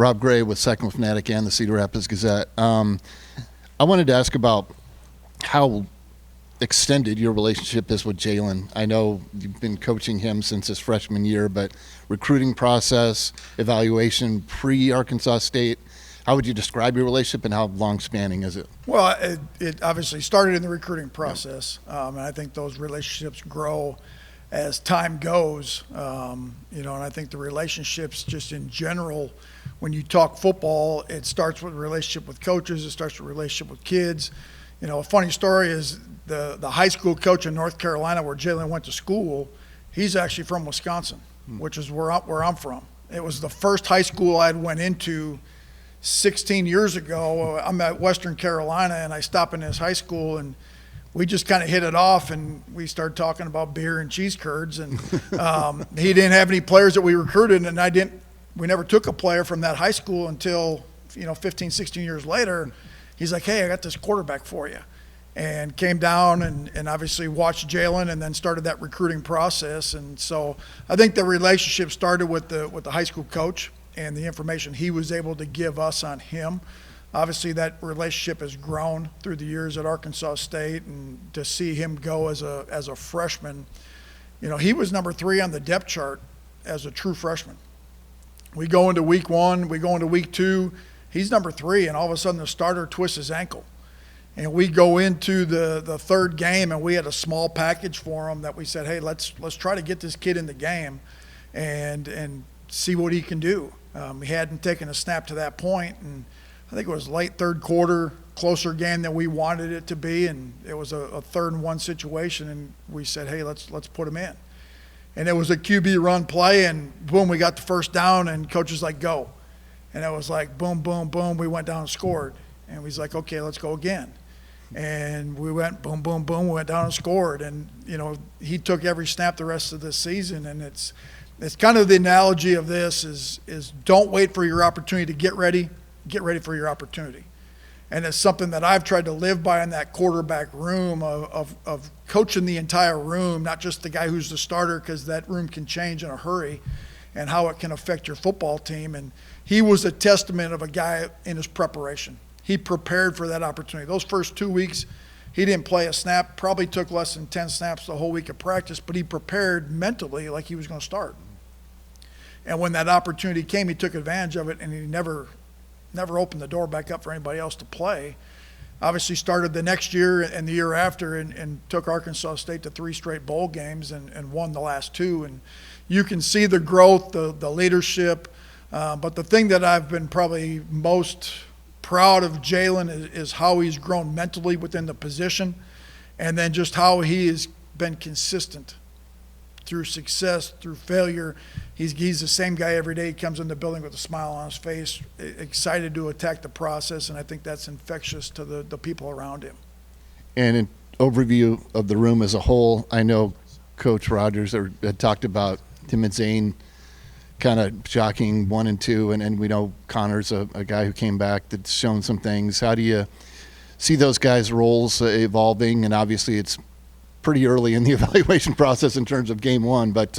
Rob Gray with Cyclone Fanatic and the Cedar Rapids Gazette. I wanted to ask about how extended your relationship is with Jaylen. I know you've been coaching him since his freshman year, but recruiting process, evaluation pre-Arkansas State, how would you describe your relationship and how long-spanning is it? Well, it obviously started in the recruiting process, and I think those relationships grow as time goes. And I think the relationships just in general, when you talk football, it starts with a relationship with coaches, it starts with a relationship with kids. A funny story is the high school coach in North Carolina where Jaylen went to school, he's actually from Wisconsin, which is where I'm from. It was the first high school I went into 16 years ago. I'm at Western Carolina, and I stop in his high school, and we just kind of hit it off, and we started talking about beer and cheese curds. And he didn't have any players that we recruited, and we never took a player from that high school until 15, 16 years later. He's like, hey, I got this quarterback for you. And came down and obviously watched Jaylen and then started that recruiting process. And so I think the relationship started with the high school coach and the information he was able to give us on him. Obviously that relationship has grown through the years at Arkansas State, and to see him go as a freshman, he was number 3 on the depth chart as a true freshman. We go into week 1, we go into week 2, he's number 3, and all of a sudden the starter twists his ankle. And we go into the third game, and we had a small package for him that we said, hey, let's try to get this kid in the game and see what he can do. He hadn't taken a snap to that point, and I think it was late third quarter, closer game than we wanted it to be, and it was a 3rd and 1 situation, and we said, hey, let's put him in. And it was a QB run play, and boom, we got the first down, and coach was like, go. And it was like boom, boom, boom, we went down and scored. And he's like, okay, let's go again. And we went boom, boom, boom, we went down and scored. And, he took every snap the rest of the season. And it's kind of the analogy of this is don't wait for your opportunity to get ready for your opportunity. And it's something that I've tried to live by in that quarterback room of coaching the entire room, not just the guy who's the starter, because that room can change in a hurry and how it can affect your football team. And he was a testament of a guy in his preparation. He prepared for that opportunity. Those first 2 weeks, he didn't play a snap, probably took less than 10 snaps the whole week of practice, but he prepared mentally like he was going to start. And when that opportunity came, he took advantage of it, and he never opened the door back up for anybody else to play. Obviously started the next year and the year after and took Arkansas State to 3 straight bowl games and won the last 2. And you can see the growth, the leadership. But the thing that I've been probably most proud of Jaylen is how he's grown mentally within the position, and then just how he has been consistent through success, through failure. He's the same guy every day. He comes in the building with a smile on his face, excited to attack the process, and I think that's infectious to the people around him. And in overview of the room as a whole, I know Coach Rogers had talked about him and Zane kind of shocking 1 and 2, and we know Connor's a guy who came back that's shown some things. How do you see those guys' roles evolving? And obviously it's pretty early in the evaluation process in terms of game 1, but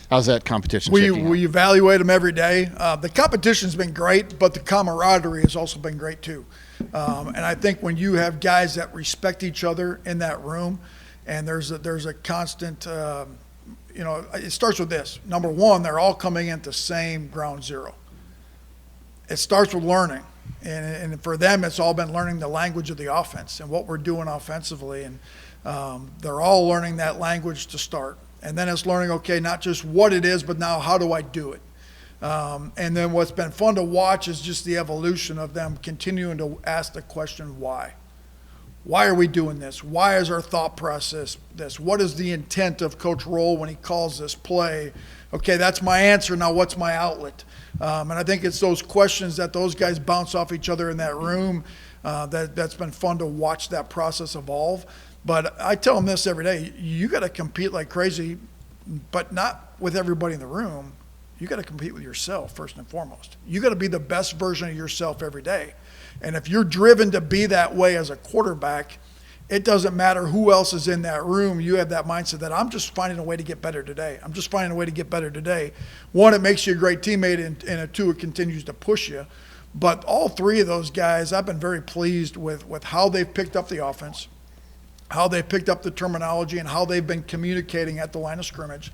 how's that competition shaping up? We evaluate them every day. The competition's been great, but the camaraderie has also been great too. And I think when you have guys that respect each other in that room, and there's a constant it starts with this. Number 1, they're all coming at the same ground zero. It starts with learning. And for them, it's all been learning the language of the offense and what we're doing offensively. And they're all learning that language to start. And then it's learning, okay, not just what it is, but now how do I do it? And then what's been fun to watch is just the evolution of them continuing to ask the question, why? Why are we doing this? Why is our thought process this? What is the intent of Coach Roll when he calls this play? Okay, that's my answer. Now what's my outlet? And I think it's those questions that those guys bounce off each other in that room that's been fun to watch that process evolve. But I tell them this every day. You got to compete like crazy, but not with everybody in the room. You got to compete with yourself first and foremost. You got to be the best version of yourself every day. And if you're driven to be that way as a quarterback, it doesn't matter who else is in that room. You have that mindset that I'm just finding a way to get better today. I'm just finding a way to get better today. One, it makes you a great teammate, and two, it continues to push you. But all three of those guys, I've been very pleased with how they've picked up the offense, how they've picked up the terminology, and how they've been communicating at the line of scrimmage.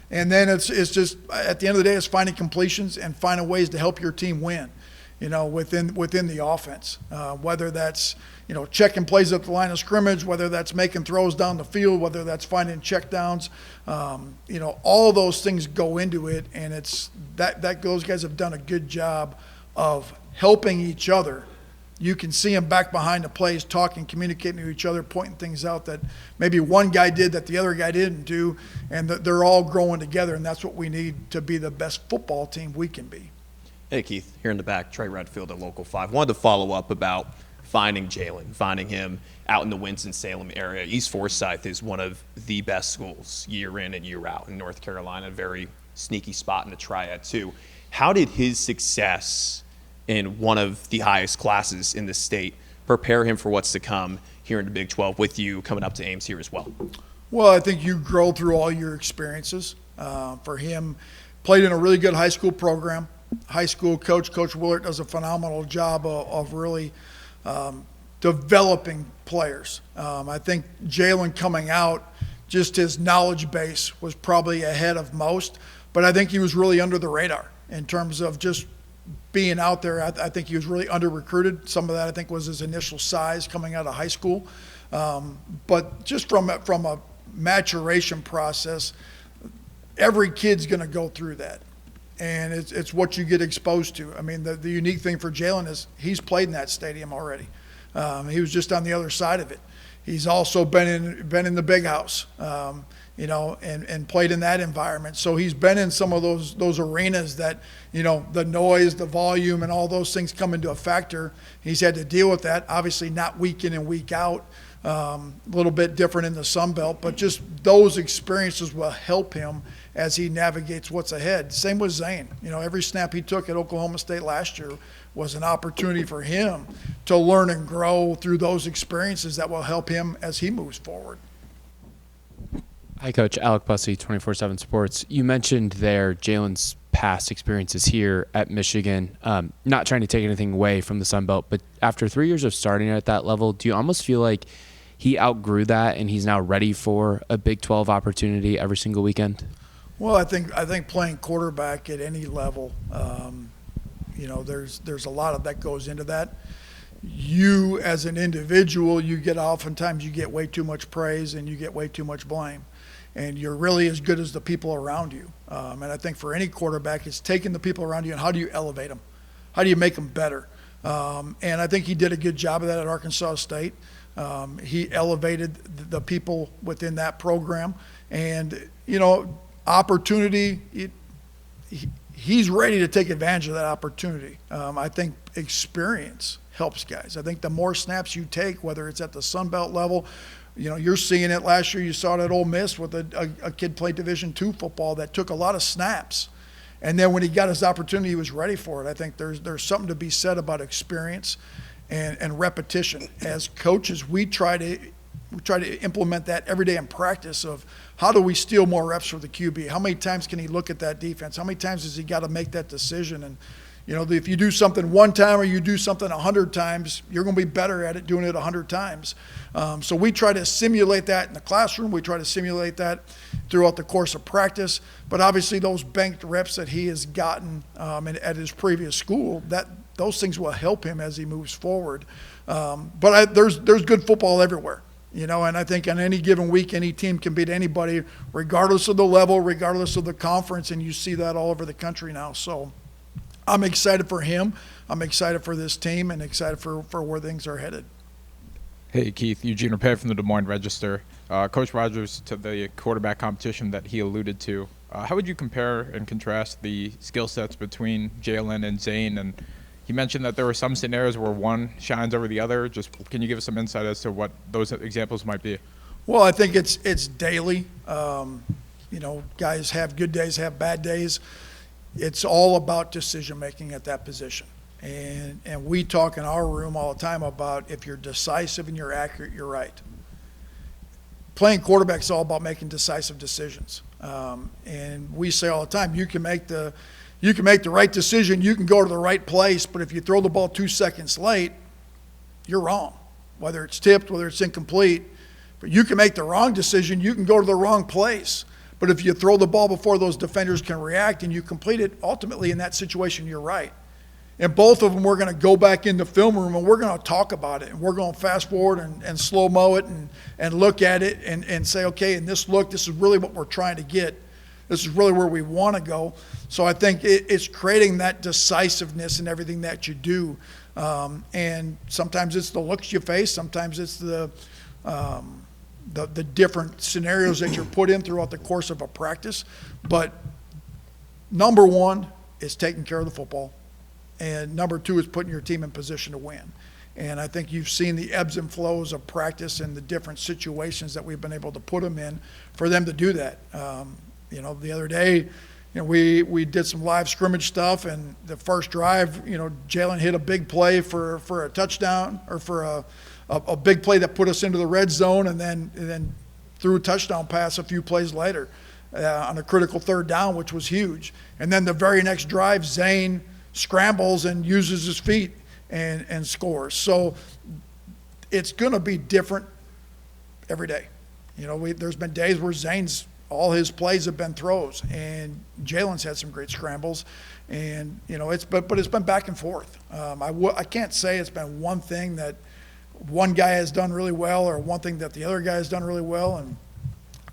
And then it's just, at the end of the day, it's finding completions and finding ways to help your team win, within the offense. Whether that's, checking plays at the line of scrimmage, whether that's making throws down the field, whether that's finding check downs, all those things go into it. And it's that those guys have done a good job of helping each other. You can see them back behind the plays, talking, communicating to each other, pointing things out that maybe one guy did that the other guy didn't do, and that they're all growing together, and that's what we need to be the best football team we can be. Hey, Keith, here in the back, Trey Redfield at Local 5. Wanted to follow up about finding Jaylen, finding him out in the Winston-Salem area. East Forsyth is one of the best schools year in and year out in North Carolina, a very sneaky spot in the Triad, too. How did his success in one of the highest classes in the state prepare him for what's to come here in the Big 12 with you coming up to Ames here as well? Well, I think you grow through all your experiences. For him, played in a really good high school program. High school coach, Coach Willard, does a phenomenal job of really developing players. I think Jaylen coming out, just his knowledge base was probably ahead of most, but I think he was really under the radar in terms of just being out there. I think he was really under-recruited. Some of that, I think, was his initial size coming out of high school. But just from a maturation process, every kid's going to go through that. And it's what you get exposed to. I mean, the unique thing for Jaylen is he's played in that stadium already. He was just on the other side of it. He's also been in the big house, and played in that environment. So he's been in some of those arenas that, the noise, the volume, and all those things come into a factor. He's had to deal with that, obviously not week in and week out, a little bit different in the Sun Belt, but just those experiences will help him as he navigates what's ahead. Same with Zane. Every snap he took at Oklahoma State last year was an opportunity for him to learn and grow through those experiences that will help him as he moves forward. Hi, Coach. Alec Bussey, 24/7 Sports. You mentioned there Jaylen's past experiences here at Michigan. Not trying to take anything away from the Sun Belt, but after 3 years of starting at that level, do you almost feel like he outgrew that and he's now ready for a Big 12 opportunity every single weekend? Well, I think playing quarterback at any level, there's a lot of that goes into that. You as an individual, oftentimes you get way too much praise and you get way too much blame. And you're really as good as the people around you. And I think for any quarterback, it's taking the people around you and how do you elevate them? How do you make them better? And I think he did a good job of that at Arkansas State. He elevated the people within that program. And, opportunity, he's ready to take advantage of that opportunity. I think experience helps guys. I think the more snaps you take, whether it's at the Sun Belt level, you're seeing it last year. You saw it at Ole Miss with a kid played Division II football that took a lot of snaps. And then when he got his opportunity, he was ready for it. I think there's something to be said about experience and repetition. As coaches, we try to implement that every day in practice of how do we steal more reps for the QB? How many times can he look at that defense? How many times has he got to make that decision? And if you do something one time or you do something 100 times, you're going to be better at it doing it 100 times. So we try to simulate that in the classroom. We try to simulate that throughout the course of practice. But obviously those banked reps that he has gotten at his previous school, those things will help him as he moves forward. But there's good football everywhere. And I think on any given week, any team can beat anybody, regardless of the level, regardless of the conference, and you see that all over the country now. So I'm excited for him. I'm excited for this team and excited for where things are headed. Hey, Keith. Eugene Rapay from the Des Moines Register. Coach Rogers, to the quarterback competition that he alluded to, how would you compare and contrast the skill sets between Jaylen and Zane? And he mentioned that there were some scenarios where one shines over the other. Just can you give us some insight as to what those examples might be? Well, I think it's daily. Guys have good days, have bad days. It's all about decision-making at that position. And we talk in our room all the time about if you're decisive and you're accurate, you're right. playing quarterback is all about making decisive decisions. And we say all the time, you can make the right decision, you can go to the right place, but if you throw the ball 2 seconds late, you're wrong. Whether it's tipped, whether it's incomplete, but you can make the wrong decision, you can go to the wrong place. But if you throw the ball before those defenders can react and you complete it, ultimately in that situation, you're right. And both of them, we're going to go back in the film room and we're going to talk about it. And we're going to fast forward and slow-mo it and look at it and say, okay, in this look, this is really what we're trying to get. This is really where we want to go. So I think it's creating that decisiveness in everything that you do. And sometimes it's the looks you face. Sometimes it's the different scenarios that you're put in throughout the course of a practice. But number one is taking care of the football. And number two is putting your team in position to win. And I think you've seen the ebbs and flows of practice and the different situations that we've been able to put them in for them to do that. The other day, we did some live scrimmage stuff, and the first drive, Jaylen hit a big play for a touchdown, or for a big play that put us into the red zone, and then threw a touchdown pass a few plays later on a critical third down, which was huge. And then the very next drive, Zane scrambles and uses his feet and scores. So it's going to be different every day. There's been days where Zane's, all his plays have been throws, and Jaylen's had some great scrambles, and but it's been back and forth. I can't say it's been one thing that one guy has done really well or one thing that the other guy has done really well. And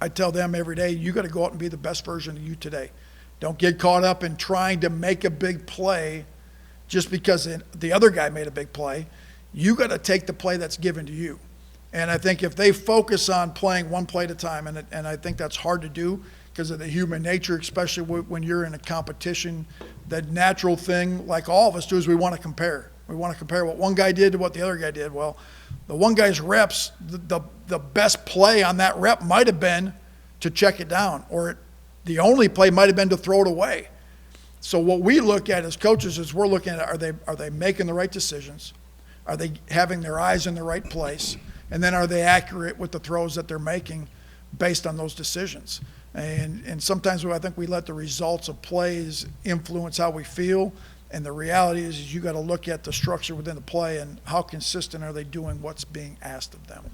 I tell them every day, you got to go out and be the best version of you today. Don't get caught up in trying to make a big play just because the other guy made a big play. You got to take the play that's given to you. And I think if they focus on playing one play at a time, and I think that's hard to do because of the human nature, especially when you're in a competition, the natural thing, like all of us do, is we want to compare. We want to compare what one guy did to what the other guy did. Well, the one guy's reps, the best play on that rep might have been to check it down, or the only play might have been to throw it away. So what we look at as coaches is we're looking at, are they making the right decisions? Are they having their eyes in the right place? And then are they accurate with the throws that they're making based on those decisions? And sometimes I think we let the results of plays influence how we feel. And the reality is you got to look at the structure within the play and how consistent are they doing what's being asked of them.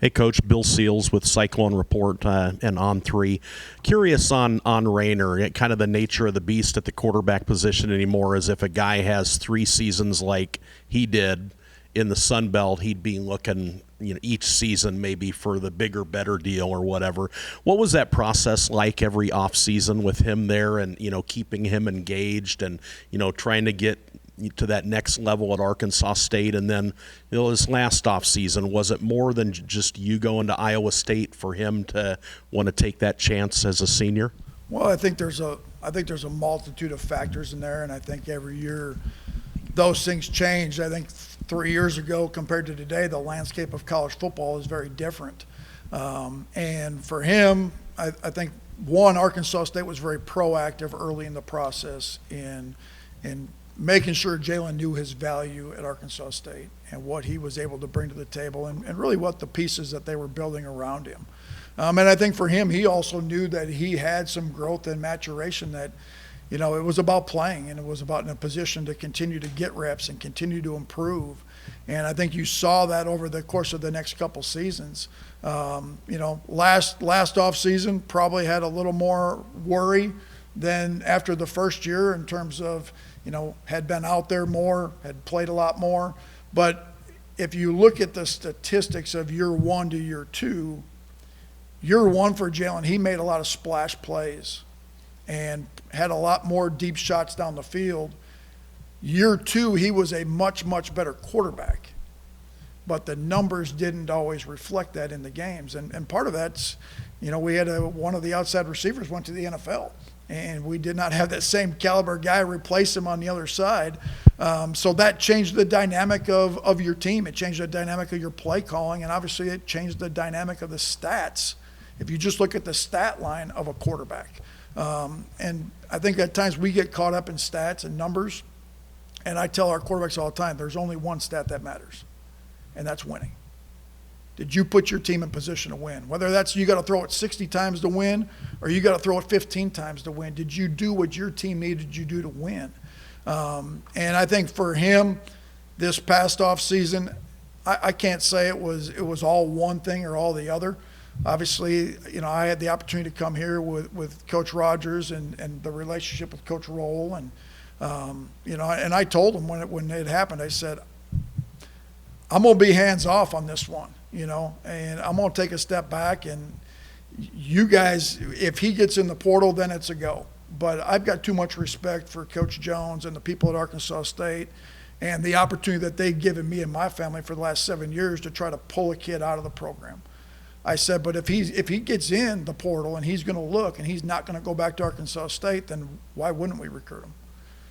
Hey, Coach. Bill Seals with Cyclone Report and On3. Curious on Raynor, kind of the nature of the beast at the quarterback position anymore, as if a guy has 3 seasons like he did in the Sun Belt, he'd be looking, each season maybe for the bigger, better deal or whatever. What was that process like every offseason with him there and, keeping him engaged and, trying to get to that next level at Arkansas State? And then, this last offseason, was it more than just you going to Iowa State for him to want to take that chance as a senior? Well, I think there's a multitude of factors in there, and I think every year those things change. I think 3 years ago compared to today, the landscape of college football is very different. And for him, I think, one, Arkansas State was very proactive early in the process in making sure Jaylen knew his value at Arkansas State and what he was able to bring to the table and really what the pieces that they were building around him. And I think for him, he also knew that he had some growth and maturation that, it was about playing, and it was about in a position to continue to get reps and continue to improve. And I think you saw that over the course of the next couple seasons. Last off season probably had a little more worry than after the first year in terms of, had been out there more, had played a lot more. But if you look at the statistics of year 1 to year 2, year 1 for Jaylen, he made a lot of splash plays and had a lot more deep shots down the field. Year 2, he was a much, much better quarterback. But the numbers didn't always reflect that in the games. And part of that's, we had one of the outside receivers went to the NFL. And we did not have that same caliber guy replace him on the other side. So that changed the dynamic of your team. It changed the dynamic of your play calling. And obviously it changed the dynamic of the stats. If you just look at the stat line of a quarterback. And I think at times we get caught up in stats and numbers. And I tell our quarterbacks all the time, there's only one stat that matters, and that's winning. Did you put your team in position to win? Whether that's you got to throw it 60 times to win or you got to throw it 15 times to win. Did you do what your team needed you to do to win? And I think for him, this past off season, I can't say it was all one thing or all the other. Obviously, I had the opportunity to come here with Coach Rogers and the relationship with Coach Roll, and and I told him when it happened, I said, I'm gonna be hands off on this one, and I'm gonna take a step back, and you guys, if he gets in the portal, then it's a go. But I've got too much respect for Coach Jones and the people at Arkansas State and the opportunity that they've given me and my family for the last 7 years to try to pull a kid out of the program. I said, but if he gets in the portal and he's going to look and he's not going to go back to Arkansas State, then why wouldn't we recruit him?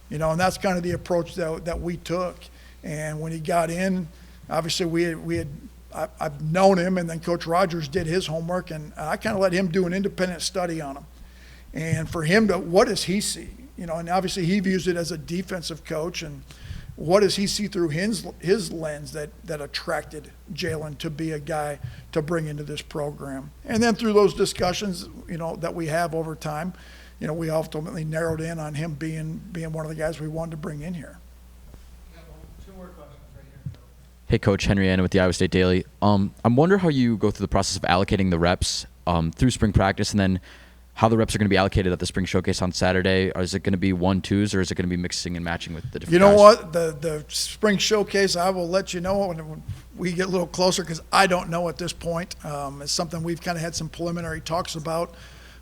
And that's kind of the approach that we took. And when he got in, obviously I've known him, and then Coach Rogers did his homework, and I kind of let him do an independent study on him. And for him what does he see? And obviously he views it as a defensive coach, and what does he see through his lens that attracted Jaylen to be a guy to bring into this program? And then through those discussions, that we have over time, we ultimately narrowed in on him being one of the guys we wanted to bring in here. Hey, Coach, Henry Anna with the Iowa State Daily. I'm wondering how you go through the process of allocating the reps through spring practice, and then how the reps are going to be allocated at the spring showcase on Saturday. Or is it going to be 1-2s, or is it going to be mixing and matching with the different guys? What? The spring showcase, I will let you know when we get a little closer, because I don't know at this point. It's something we've kind of had some preliminary talks about,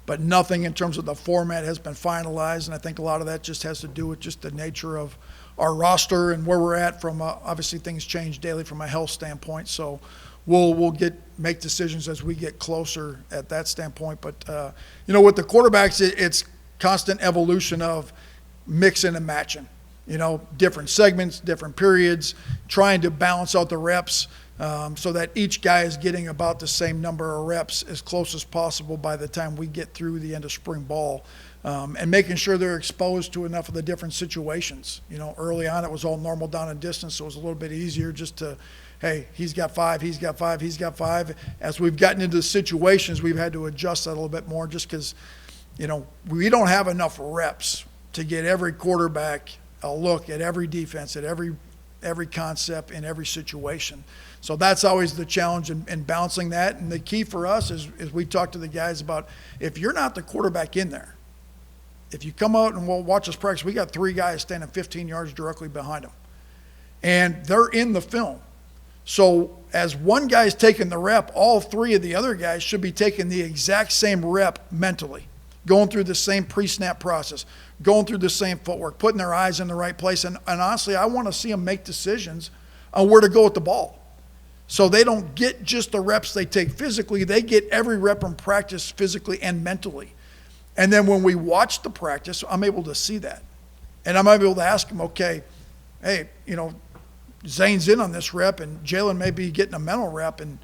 but nothing in terms of the format has been finalized, and I think a lot of that just has to do with just the nature of our roster and where we're at from obviously things change daily from a health standpoint. So we'll make decisions as we get closer at that standpoint. But with the quarterbacks, it's constant evolution of mixing and matching. Different segments, different periods, trying to balance out the reps so that each guy is getting about the same number of reps as close as possible by the time we get through the end of spring ball. And making sure they're exposed to enough of the different situations. Early on it was all normal down and distance, so it was a little bit easier just to, hey, he's got 5, he's got 5, he's got 5. As we've gotten into the situations, we've had to adjust that a little bit more just because, we don't have enough reps to get every quarterback a look at every defense, at every concept in every situation. So that's always the challenge in balancing that. And the key for us is we talk to the guys about, if you're not the quarterback in there, if you come out and we'll watch us practice, we got 3 guys standing 15 yards directly behind them. And they're in the film. So as one guy's taking the rep, all 3 of the other guys should be taking the exact same rep mentally, going through the same pre-snap process, going through the same footwork, putting their eyes in the right place. And honestly, I want to see them make decisions on where to go with the ball. So they don't get just the reps they take physically. They get every rep in practice physically and mentally. And then when we watch the practice, I'm able to see that. And I'm able to ask him, okay, hey, Zane's in on this rep, and Jaylen may be getting a mental rep, and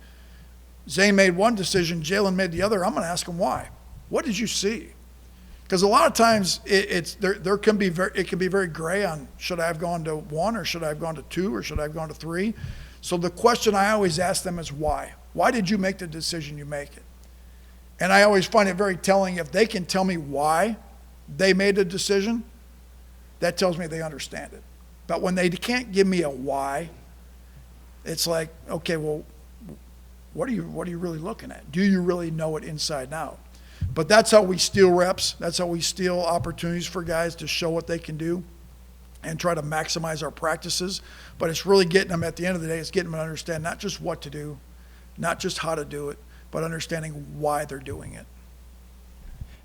Zane made one decision, Jaylen made the other. I'm going to ask him why. What did you see? Because a lot of times it can be very gray on, should I have gone to 1 or should I have gone to 2 or should I have gone to 3? So the question I always ask them is why? Why did you make the decision you make it? And I always find it very telling if they can tell me why they made a decision, that tells me they understand it. But when they can't give me a why, it's like, okay, well, what are you really looking at? Do you really know it inside and out? But that's how we steal reps. That's how we steal opportunities for guys to show what they can do and try to maximize our practices. But it's really getting them, at the end of the day, it's getting them to understand not just what to do, not just how to do it, but understanding why they're doing it.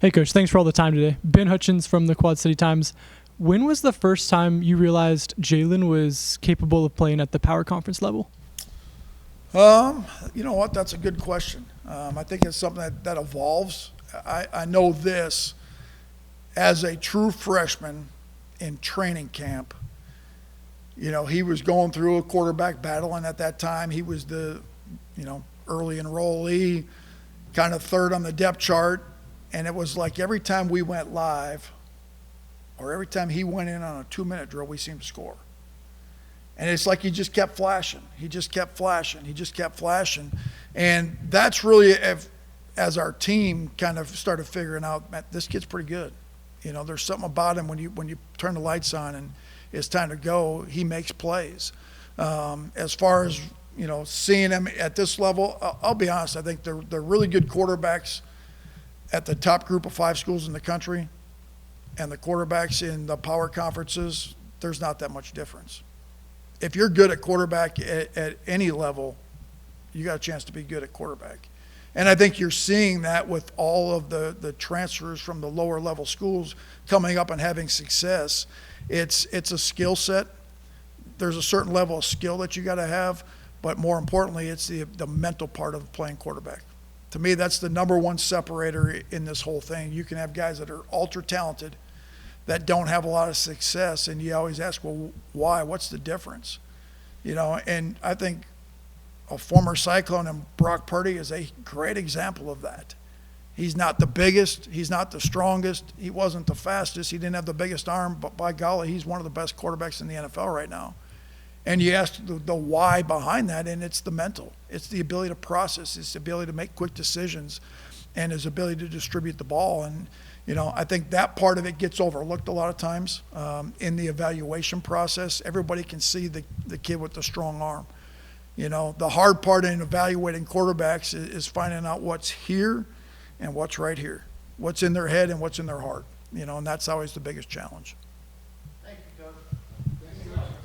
Hey, Coach, thanks for all the time today. Ben Hutchins from the Quad City Times. When was the first time you realized Jaylen was capable of playing at the power conference level? You know what? That's a good question. I think it's something that evolves. I know this, as a true freshman in training camp, he was going through a quarterback battle, and at that time he was the, early enrollee, kind of third on the depth chart, and it was like every time we went live or every time he went in on a 2-minute drill, we seemed to score. And it's like he just kept flashing. He just kept flashing. He just kept flashing. And that's really, as our team kind of started figuring out, man, this kid's pretty good. You know, there's something about him when you turn the lights on and it's time to go, he makes plays. As far as, you know, seeing him at this level, I'll be honest, I think they're really good quarterbacks at the top group of 5 schools in the country, and the quarterbacks in the power conferences, there's not that much difference. If you're good at quarterback at any level, you got a chance to be good at quarterback. And I think you're seeing that with all of the transfers from the lower level schools coming up and having success. It's a skill set. There's a certain level of skill that you got to have, but more importantly, it's the mental part of playing quarterback. To me, that's the number one separator in this whole thing. You can have guys that are ultra talented that don't have a lot of success, and you always ask, well, why? What's the difference? You know, and I think a former Cyclone and Brock Purdy is a great example of that. He's not the biggest. He's not the strongest. He wasn't the fastest. He didn't have the biggest arm, but by golly, he's one of the best quarterbacks in the NFL right now. And you ask the why behind that, and it's the mental. It's the ability to process. It's the ability to make quick decisions, and his ability to distribute the ball. And, you know, I think that part of it gets overlooked a lot of times in the evaluation process. Everybody can see the kid with the strong arm. You know, the hard part in evaluating quarterbacks is finding out what's here and what's right here, what's in their head and what's in their heart. You know, and that's always the biggest challenge.